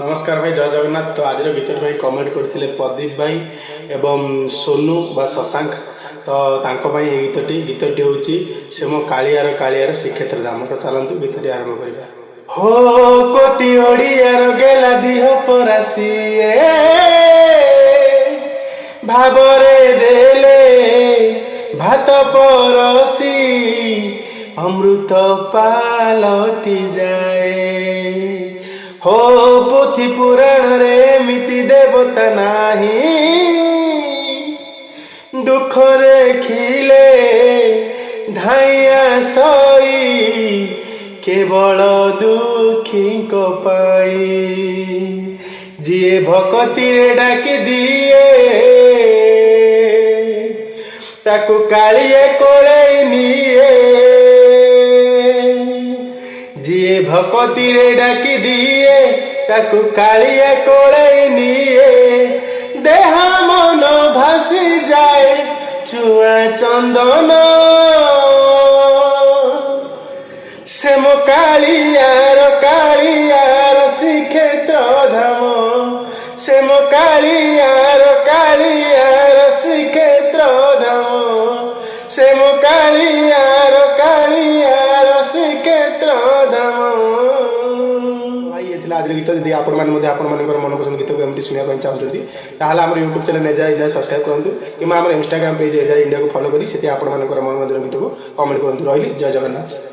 नमस्कार भाई, जय जगन्नाथ। तो आज गीत भाई कमेंट करते प्रदीप भाई एवं सोनू बा शशांक। तो गीतटी हूँ से मो कालियार कालियार श्रीक्षेत्र धाम। तो चलतु गीतटी आरंभ करवा। हो कोटी ओडियार गेला दिह परासी भावरे देले भात परसी अमृत पालटी जाए। हो पोथी पुराण रे एमिति देवता नाही दुख देखिले धाइया सई केवल दुखी को पाई। जिए भक्ति रे डाकी दिए ताकू कालिए कोले निए। जिए भक्ति रे डाकी दिए ताकू कालिए कोले निए। देह मन भासी जाए चुआ चंदन से मो कालियार श्रीक्षेत्र धाम। से मो कालियार श्रीक्षेत्र धाम। से मो कालियार श्रीक्षेत्र धाम। भाई ये आज गीत जब आपण मनपसंद गीत को एमती शुणा चाहते ताहले आम यूट्यूब चैनल एजा इंडिया सब्सक्राइब करूँ कि इंस्टाग्राम पेज एजा इंडिया को फॉलो करी से मनोरंजन गीत को कमेंट करूँ। रही जय जगन्नाथ।